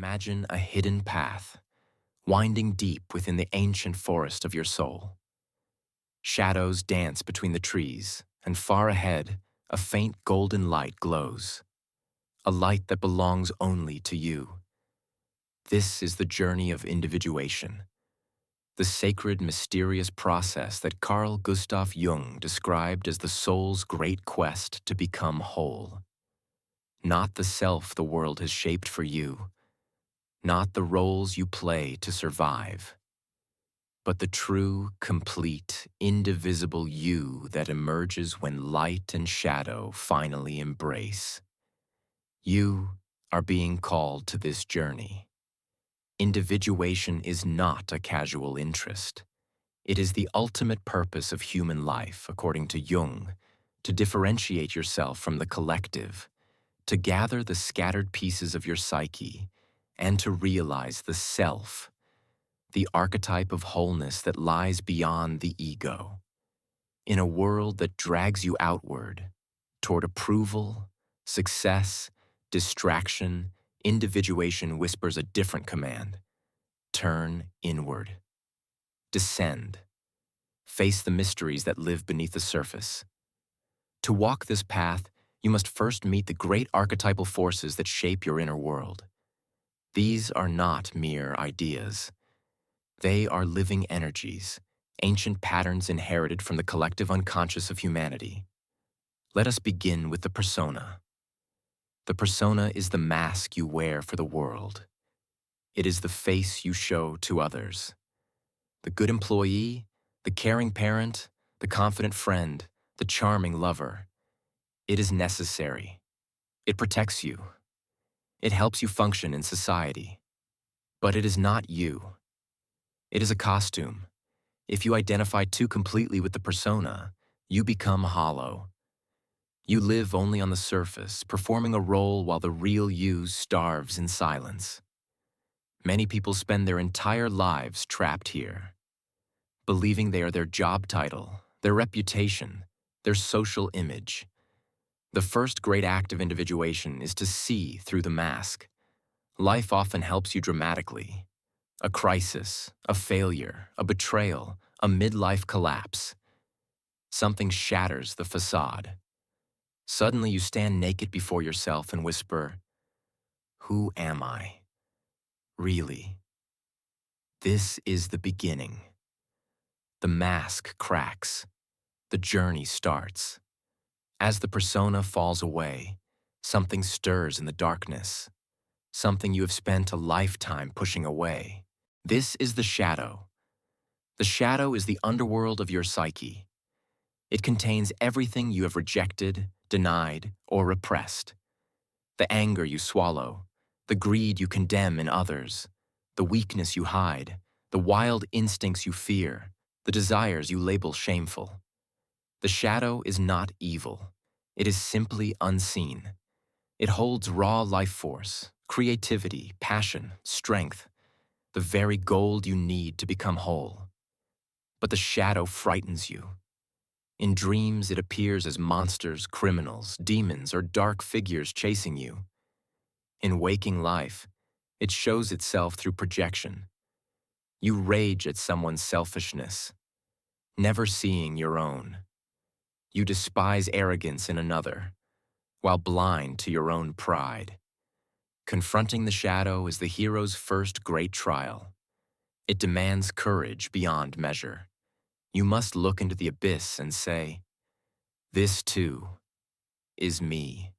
Imagine a hidden path, winding deep within the ancient forest of your soul. Shadows dance between the trees, and far ahead, a faint golden light glows, a light that belongs only to you. This is the journey of individuation, the sacred, mysterious process that Carl Gustav Jung described as the soul's great quest to become whole. Not the self the world has shaped for you, not the roles you play to survive, but the true, complete, indivisible you that emerges when light and shadow finally embrace. You are being called to this journey. Individuation is not a casual interest. It is the ultimate purpose of human life, according to Jung, to differentiate yourself from the collective, to gather the scattered pieces of your psyche, and to realize the self, the archetype of wholeness that lies beyond the ego. In a world that drags you outward, toward approval, success, distraction, individuation whispers a different command. Turn inward. Descend. Face the mysteries that live beneath the surface. To walk this path, you must first meet the great archetypal forces that shape your inner world. These are not mere ideas. They are living energies, ancient patterns inherited from the collective unconscious of humanity. Let us begin with the persona. The persona is the mask you wear for the world. It is the face you show to others. The good employee, the caring parent, the confident friend, the charming lover. It is necessary. It protects you. It helps you function in society. But it is not you. It is a costume. If you identify too completely with the persona, you become hollow. You live only on the surface, performing a role while the real you starves in silence. Many people spend their entire lives trapped here, believing they are their job title, their reputation, their social image. The first great act of individuation is to see through the mask. Life often helps you dramatically. A crisis, a failure, a betrayal, a midlife collapse. Something shatters the facade. Suddenly you stand naked before yourself and whisper, "Who am I? Really?" This is the beginning. The mask cracks. The journey starts. As the persona falls away, something stirs in the darkness, something you have spent a lifetime pushing away. This is the shadow. The shadow is the underworld of your psyche. It contains everything you have rejected, denied, or repressed. The anger you swallow, the greed you condemn in others, the weakness you hide, the wild instincts you fear, the desires you label shameful. The shadow is not evil. It is simply unseen. It holds raw life force, creativity, passion, strength, the very gold you need to become whole. But the shadow frightens you. In dreams, it appears as monsters, criminals, demons, or dark figures chasing you. In waking life, it shows itself through projection. You rage at someone's selfishness, never seeing your own. You despise arrogance in another, while blind to your own pride. Confronting the shadow is the hero's first great trial. It demands courage beyond measure. You must look into the abyss and say, "This too is me."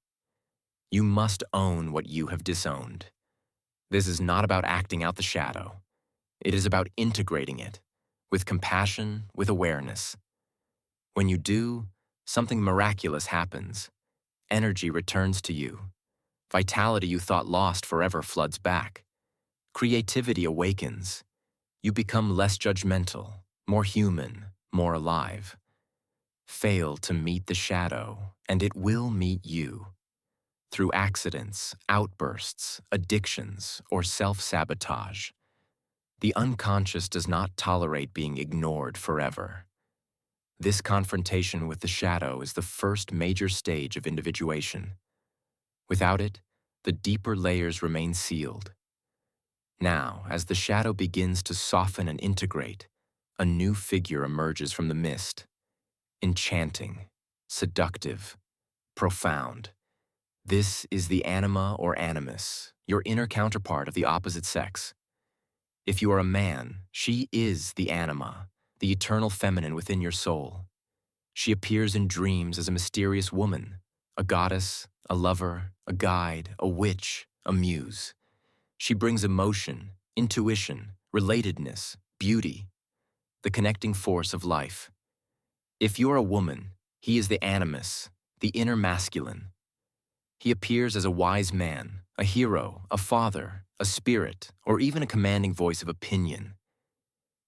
You must own what you have disowned. This is not about acting out the shadow. It is about integrating it, with compassion, with awareness. When you do, something miraculous happens. Energy returns to you. Vitality you thought lost forever floods back. Creativity awakens. You become less judgmental, more human, more alive. Fail to meet the shadow, and it will meet you. Through accidents, outbursts, addictions, or self-sabotage. The unconscious does not tolerate being ignored forever. This confrontation with the shadow is the first major stage of individuation. Without it, the deeper layers remain sealed. Now, as the shadow begins to soften and integrate, a new figure emerges from the mist, enchanting, seductive, profound. This is the Anima or Animus, your inner counterpart of the opposite sex. If you are a man, she is the Anima, the eternal feminine within your soul. She appears in dreams as a mysterious woman, a goddess, a lover, a guide, a witch, a muse. She brings emotion, intuition, relatedness, beauty, the connecting force of life. If you're a woman, he is the Animus, the inner masculine. He appears as a wise man, a hero, a father, a spirit, or even a commanding voice of opinion.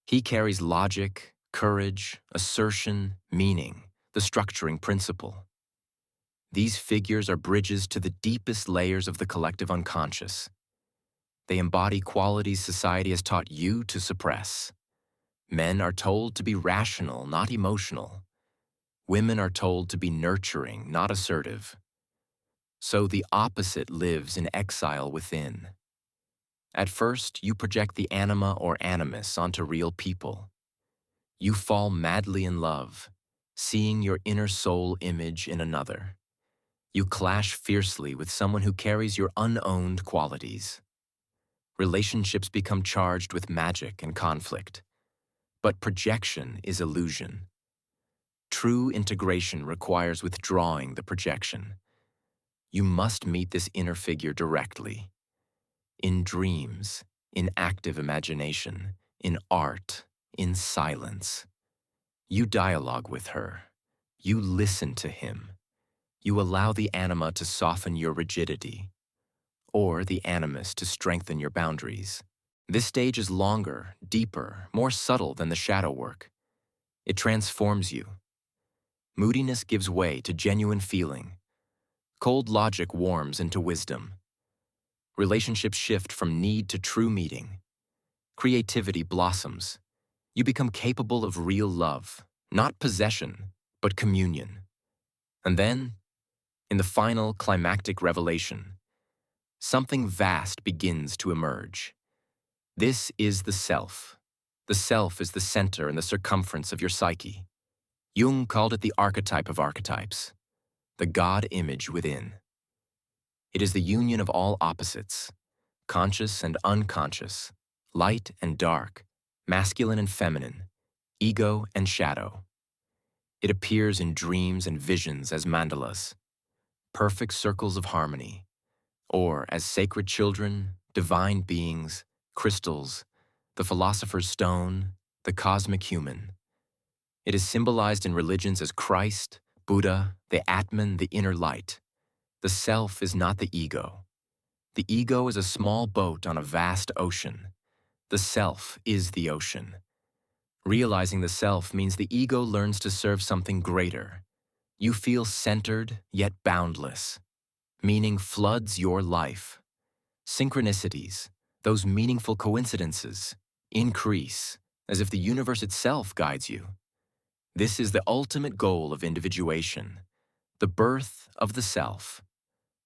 He carries logic, courage, assertion, meaning, the structuring principle. These figures are bridges to the deepest layers of the collective unconscious. They embody qualities society has taught you to suppress. Men are told to be rational, not emotional. Women are told to be nurturing, not assertive. So the opposite lives in exile within. At first, you project the anima or animus onto real people. You fall madly in love, seeing your inner soul image in another. You clash fiercely with someone who carries your unowned qualities. Relationships become charged with magic and conflict. But projection is illusion. True integration requires withdrawing the projection. You must meet this inner figure directly. In dreams, in active imagination, in art, in silence. You dialogue with her. You listen to him. You allow the anima to soften your rigidity, or the animus to strengthen your boundaries. This stage is longer, deeper, more subtle than the shadow work. It transforms you. Moodiness gives way to genuine feeling. Cold logic warms into wisdom. Relationships shift from need to true meeting. Creativity blossoms. You become capable of real love, not possession, but communion. And then, in the final climactic revelation, something vast begins to emerge. This is the self. The self is the center and the circumference of your psyche. Jung called it the archetype of archetypes, the God image within. It is the union of all opposites, conscious and unconscious, light and dark, masculine and feminine, ego and shadow. It appears in dreams and visions as mandalas, perfect circles of harmony, or as sacred children, divine beings, crystals, the philosopher's stone, the cosmic human. It is symbolized in religions as Christ, Buddha, the Atman, the inner light. The self is not the ego. The ego is a small boat on a vast ocean. The self is the ocean. Realizing the self means the ego learns to serve something greater. You feel centered, yet boundless. Meaning floods your life. Synchronicities, those meaningful coincidences, increase, as if the universe itself guides you. This is the ultimate goal of individuation, the birth of the self,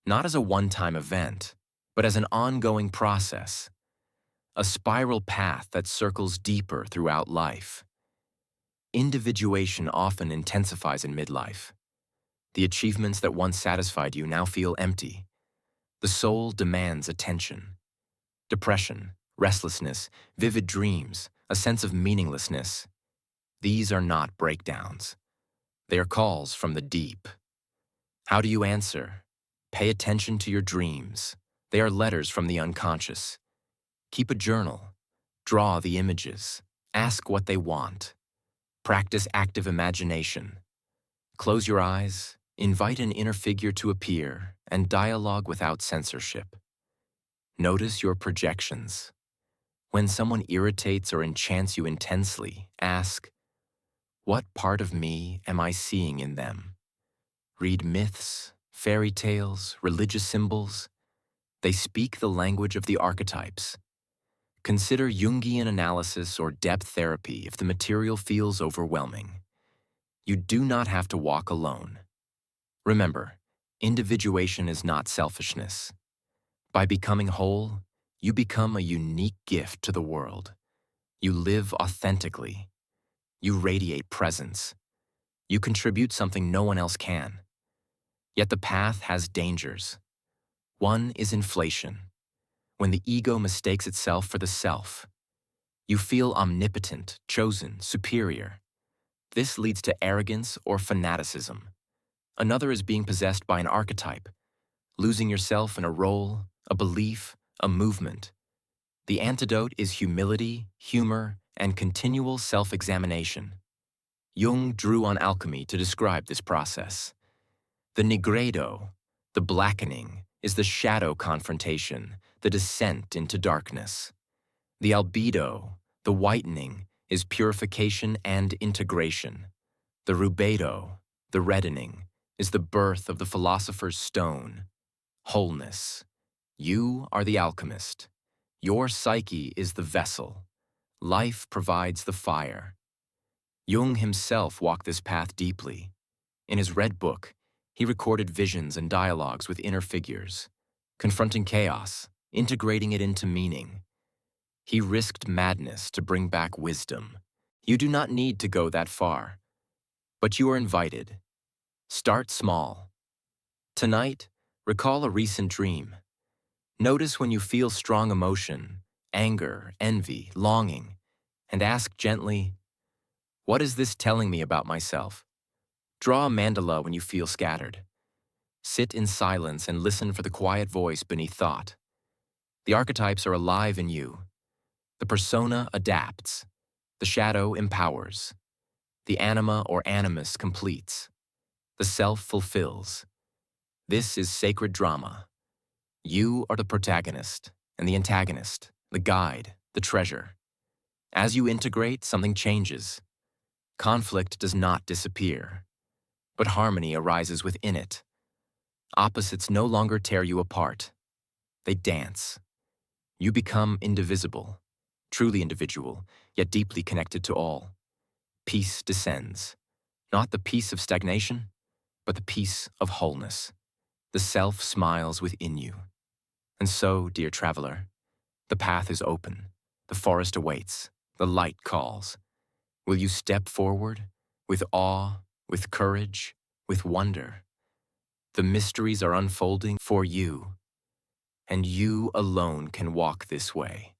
not as a one-time event, but as an ongoing process, a spiral path that circles deeper throughout life. Individuation often intensifies in midlife. The achievements that once satisfied you now feel empty. The soul demands attention. Depression, restlessness, vivid dreams, a sense of meaninglessness. These are not breakdowns. They are calls from the deep. How do you answer? Pay attention to your dreams. They are letters from the unconscious. Keep a journal. Draw the images. Ask what they want. Practice active imagination. Close your eyes, invite an inner figure to appear, and dialogue without censorship. Notice your projections. When someone irritates or enchants you intensely, ask, what part of me am I seeing in them? Read myths, fairy tales, religious symbols. They speak the language of the archetypes. Consider Jungian analysis or depth therapy if the material feels overwhelming. You do not have to walk alone. Remember, individuation is not selfishness. By becoming whole, You become a unique gift to the world. You live authentically. You radiate presence. You contribute something no one else can. Yet the path has dangers. One is inflation, when the ego mistakes itself for the self. You feel omnipotent, chosen, superior. This leads to arrogance or fanaticism. Another is being possessed by an archetype, losing yourself in a role, a belief, a movement. The antidote is humility, humor, and continual self-examination. Jung drew on alchemy to describe this process. The nigredo, the blackening, is the shadow confrontation, the descent into darkness. The albedo, the whitening, is purification and integration. The rubedo, the reddening, is the birth of the philosopher's stone. Wholeness. You are the alchemist. Your psyche is the vessel. Life provides the fire. Jung himself walked this path deeply. In his Red Book, he recorded visions and dialogues with inner figures, confronting chaos, integrating it into meaning. He risked madness to bring back wisdom. You do not need to go that far, but you are invited. Start small. Tonight, recall a recent dream. Notice when you feel strong emotion, anger, envy, longing, and ask gently, what is this telling me about myself? Draw a mandala when you feel scattered. Sit in silence and listen for the quiet voice beneath thought. The archetypes are alive in you. The persona adapts. The shadow empowers. The anima or animus completes. The self fulfills. This is sacred drama. You are the protagonist and the antagonist, the guide, the treasure. As you integrate, something changes. Conflict does not disappear, but harmony arises within it. Opposites no longer tear you apart. They dance. You become indivisible, truly individual, yet deeply connected to all. Peace descends, not the peace of stagnation, but the peace of wholeness. The self smiles within you. And so, dear traveler, the path is open, the forest awaits, the light calls. Will you step forward, with awe, with courage, with wonder? The mysteries are unfolding for you, and you alone can walk this way.